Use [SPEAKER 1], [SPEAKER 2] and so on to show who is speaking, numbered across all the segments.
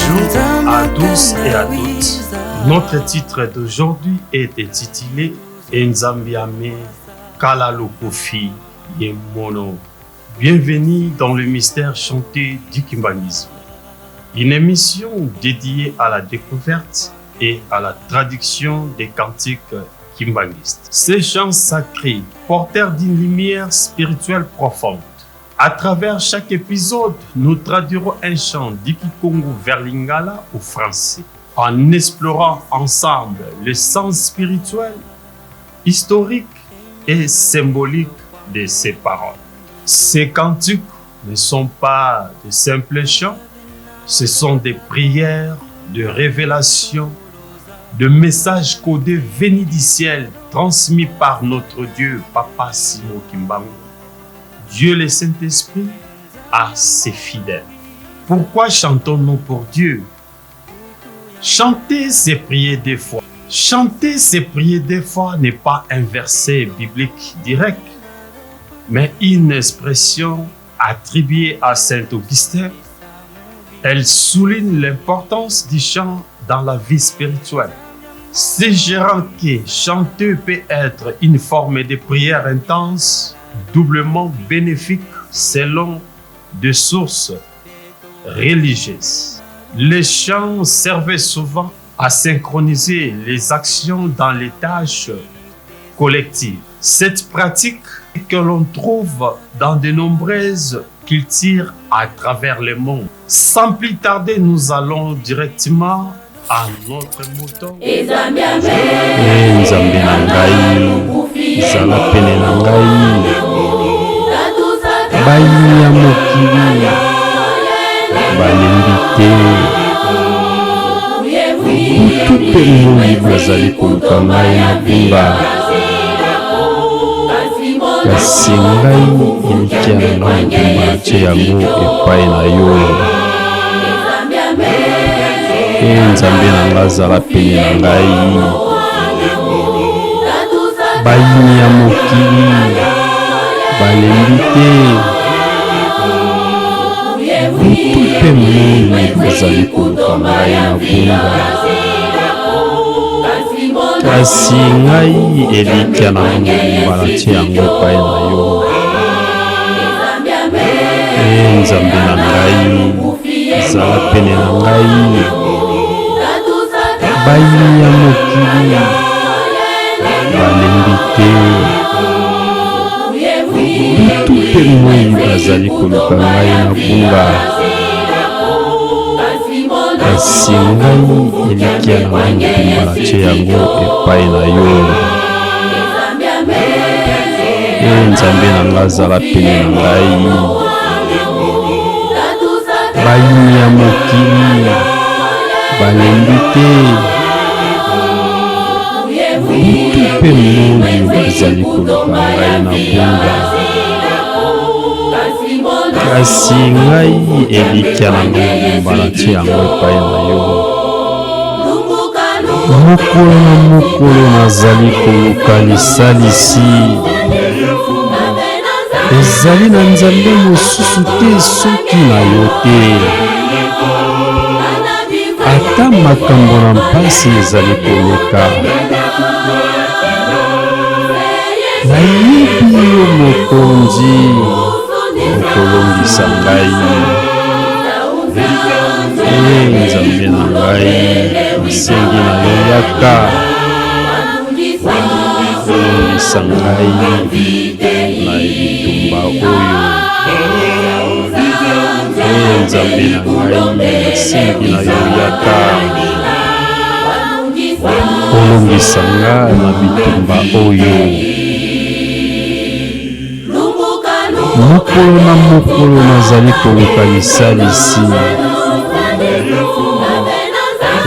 [SPEAKER 1] Bonjour à tous et à toutes. Notre titre d'aujourd'hui est intitulé Nzambiame Kalalo Kofi Yemono. Bienvenue dans le mystère chanté du kimbangisme. Une émission dédiée à la découverte et à la traduction des cantiques kimbangistes. Ces chants sacrés, porteurs d'une lumière spirituelle profonde. À travers chaque épisode, nous traduirons un chant du Kikongo vers l'Ingala au français, en explorant ensemble le sens spirituel, historique et symbolique de ces paroles. Ces cantiques ne sont pas de simples chants, ce sont des prières de révélation, de messages codés venus du ciel, transmis par notre Dieu, Papa Simo Kimbangu. Dieu le Saint-Esprit à ses fidèles. Pourquoi chantons-nous pour Dieu? Chanter, c'est prier des fois. Chanter, c'est prier des fois n'est pas un verset biblique direct, mais une expression attribuée à Saint Augustin. Elle souligne l'importance du chant dans la vie spirituelle. Suggérant que chanter peut être une forme de prière intense, doublement bénéfique selon des sources religieuses. Les chants servaient souvent à synchroniser les actions dans les tâches collectives. Cette pratique que l'on trouve dans de nombreuses cultures à travers le monde. Sans plus tarder, nous allons directement à notre mouton.
[SPEAKER 2] Nzambe na ngai zala pene na ngai bayinya mokili balembi te butu mpe moi bazali koluka ngai na bumba kasi ngai elikia na ngai mobimba natie yango epai na yo. Nzambe na ngai azala pene na ngai bayini ya mokili balembi te butu mpe moi bazali koluka ngai na bumba kasi ngai elikia na ngai mobimba natie yango epai na yo. Nzambe na ngai azala pene na ngai bayini ya mokili balembi te butu mpe moi bazali koluka ngai na bumba kasi ngai elikia na ngai mobimba natie yango epai na yo. Nzambe na ngai azala pene na ngai bayini ya mokili balembi te butu mpe moi bazali koluka ngai na bumba kasi ngai elikia na ngai mobimba natie yango epai na yo. Mokolo na mokolo nazali koluka lisalisi, ezali na nzambe mosusu te soki na yo te. Ata makambo na mpasi ezali koleka, nayebi yo mokonzi okolongisa ngai. Nzambe na ngai nasengi na yo yaka kolongisa ngai na ebitumba oyo. Nzambe na ngai nasengi na yo yaka kolongisa ngai na bitumba oyo. Mokolo na mokolo nazali koluka lisalisi,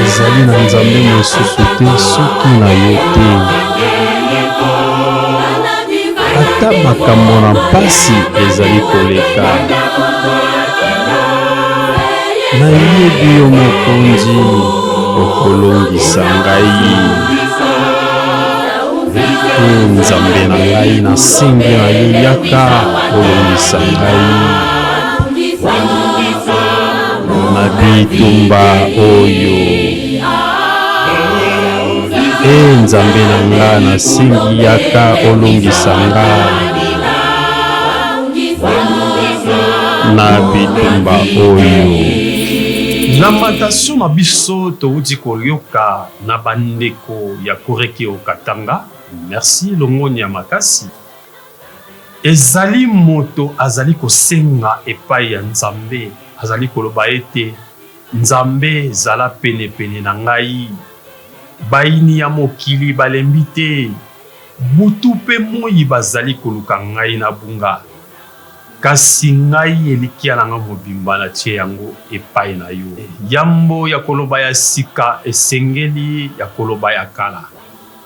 [SPEAKER 2] ezali na nzambe mosusu te soki na yo te. Ata makambo na mpasi ezali koleka, nayebi yo mokonzi okolongisa ngai. Nzambe na ngai nasengi na yo yaka kolongisa ngai na na bitumba oyo. Nzambe na nga nasengi yaka olongisa nga na bitumba oyo.
[SPEAKER 1] Lamentation na biso touti kolioka na bandeko ya koreki okatanga. Merci longoni ya makasi. Ezali moto azali kosenga epai ya Nzambe, azali koloba ete Nzambe zala pene pene na ngai. Baini ya mokili balembi te, butu pe moi bazali koluka ngai na bunga. Kasi ngai elikia na nga mobimba na tie yango epai na yo. Yambo ya koloba ya sika esengeli ya koloba ya kala.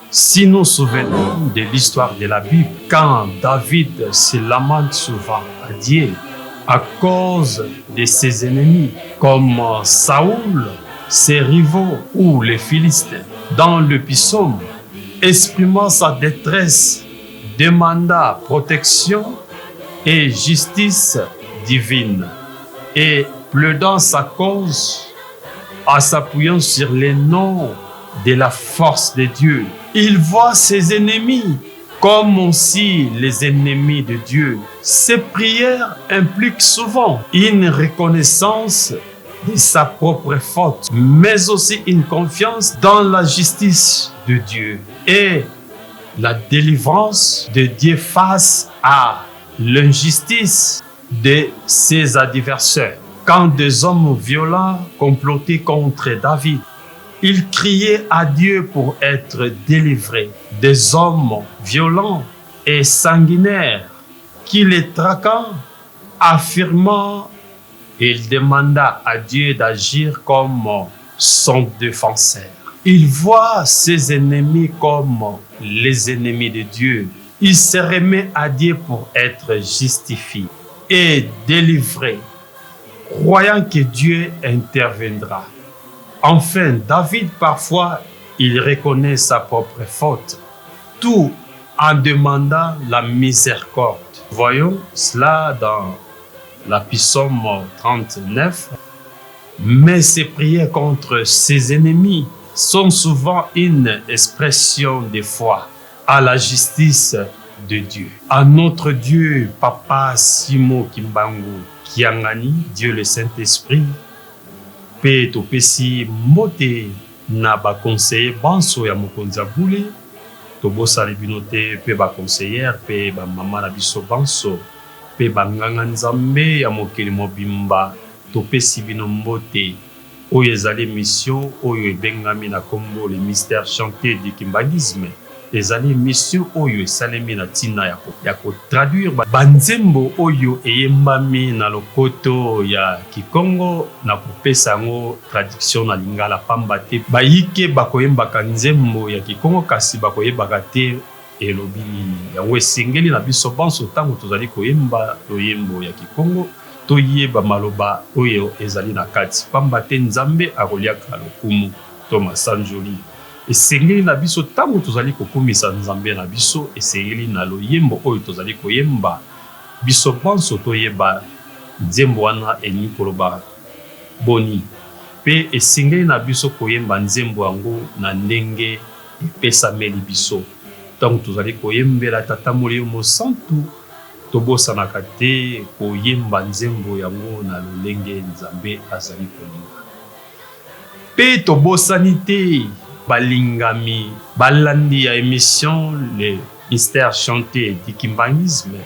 [SPEAKER 1] Si nous souvenons de l'histoire de la Bible, quand David se lamente souvent à Dieu à cause de ses ennemis, comme Saoul, ses rivaux ou les Philistins, dans le psaume, exprimant sa détresse, demanda protection et justice divine, et plaidant sa cause en s'appuyant sur les noms de la force de Dieu. Il voit ses ennemis comme aussi les ennemis de Dieu. Ses prières impliquent souvent une reconnaissance de sa propre faute, mais aussi une confiance dans la justice de Dieu et la délivrance de Dieu face à l'injustice de ses adversaires. Quand des hommes violents complotaient contre David, il criait à Dieu pour être délivré. Des hommes violents et sanguinaires qui les traquant, affirmant, il demanda à Dieu d'agir comme son défenseur. Il voit ses ennemis comme les ennemis de Dieu. Il se remet à Dieu pour être justifié et délivré, croyant que Dieu interviendra. Enfin, David, parfois, il reconnaît sa propre faute, tout en demandant la miséricorde. Voyons cela dans la psaume 39. Mais ses prières contre ses ennemis sont souvent une expression de foi à la justice de Dieu. À notre Dieu, Papa Simo Kimbangu Kiangani, Dieu le Saint-Esprit, pe topesi mbote na ba conseiller banso ya mokonzi abule, tobosala bino te pe ba conseillère pe ba mama na biso banso pe ba nganga Nzambe ya mokili mobimba, topesi bino mbote oyo ezali mission oyo ebengami na kombo le mystère chanté du kimbangisme. Ezali mission oyo esalemi na tina ya kotraduire banzembo oyo eyembami na lokoto ya Kikongo na kopesa yango traduction na lingala, pamba te bayike bakoyembaka nzembo ya Kikongo kasi bakoyebaka te elobi nini. Yango esengeli na biso banso ntango tozali koyemba loyembo ya Kikongo toyeba maloba oyo ezali na kati, pamba te Nzambe akoliaka lokumu to masanjoli. Esengeli na biso tango tozali kokumisa Nzambe na biso, esengeli na loyembo oyo tozali koyemba biso banso toyeba nzembo wana eni koloba boni, pe esengeli na biso koyemba nzembo yango na ndenge epesameli biso. Tango tozali koyembela Tata Molimo Santu, tobosanaka te koyemba nzembo yango na lolenge Nzambe azali kolinga. Pe tobosani te balingami balandi ya émission le mystère chanté du kimbangisme,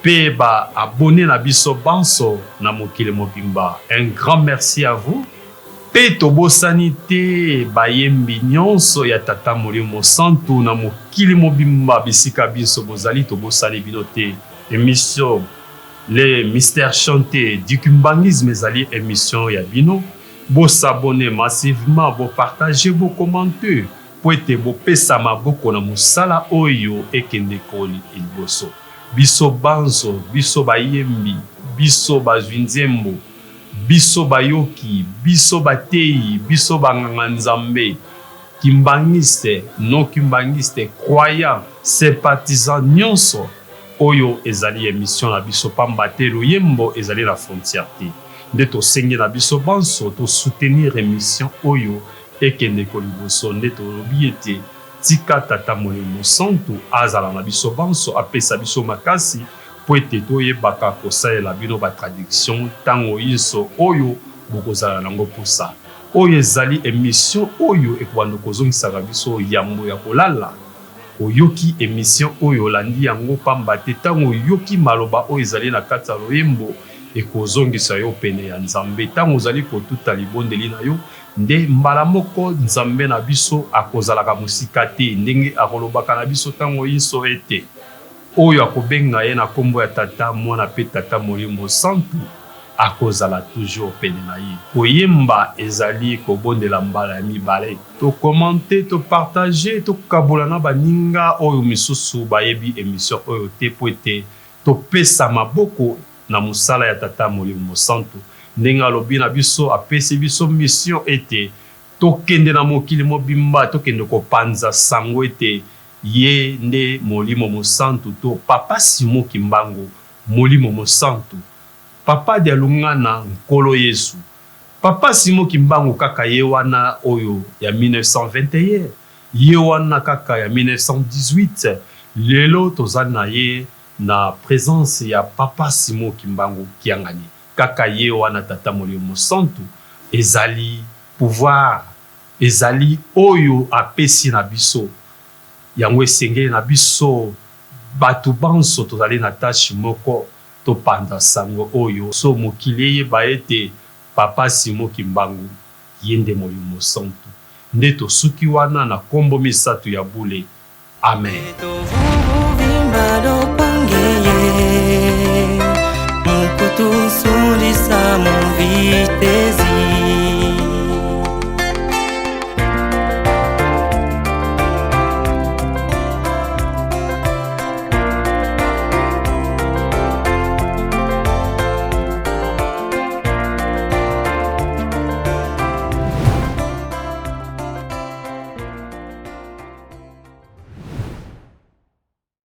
[SPEAKER 1] pe ba abonné na biso banso na mokili mobimba. Un grand merci à vous. Pe tobosani te bayembi nyonso ya Tata Molimo Santu na mokili mobimba bisika biso bozali, tobosali bino te. Émission le mystère chanté du kimbangisme ezali émission ya bino. Bo s'abonner massivement, bo partager, bo commenter, po ete bo pesa maboko na musala oyo ekende koli ilboso. Biso banzo, biso bayembi, biso bazwinzembo, biso bayoki, biso bateyi, biso banganga Nzambe, kimbangiste, non kimbangiste, croyant, sympathisant nyonso oyo ezali émission na biso pamba te loyembo ezali la frontière te. nde tosengi na biso banso to soutenir émission oyo ekende koliboso nde tolobi ete tika tata molimo santu azala na biso banso apesa biso makasi po ete toyebaka kosalela bino batraduction ntango nyonso oyo bokozala nango posa oyo ezali émission oyo ekobanda kozongisaka biso yambo ya kolala oyoki émission oyo olandi yango pamba te ntango oyoki maloba oyo ezali na kati ya loyembo ekozongisa yo pene ya nzambe ntango ozali kotuta libondeli na yo nde mbala moko nzambe na biso akozalaka mosika te ndenge akolobaka na biso ntango nyonso ete oyo akobenga ye na kombo ya tata mwana pe tata molimo santu akozala toujours pene na ye koyemba ezali kobondela mbala ya mibale tokomante topartage tokabola na baninga oyo misusu bayebi émission oyo te po ete topesa maboko na mosala ya tata molimo santu ndenge alobi na biso apesi biso mission ete tokende na mokili mobimba tokende kopanza sango ete ye nde molimo mosantu to papa Simon Kimbangu molimo mosantu papa de alungana nkolo Yesu papa Simon Kimbangu kaka ye wana oyo ya 1921 ye wana kaka ya 1918 lelo tozali na ye na présence ya papa Simon Kimbangu Kiangani kaka ye wana tata molimo santu ezali pouvoir ezali oyo apesi na biso yango esengeli na biso batu banso tozali na tâche moko topanda sango oyo so mokili eyeba ete papa Simon Kimbangu ye nde molimo santu nde tosuki wana na kombo misato ya bule amen.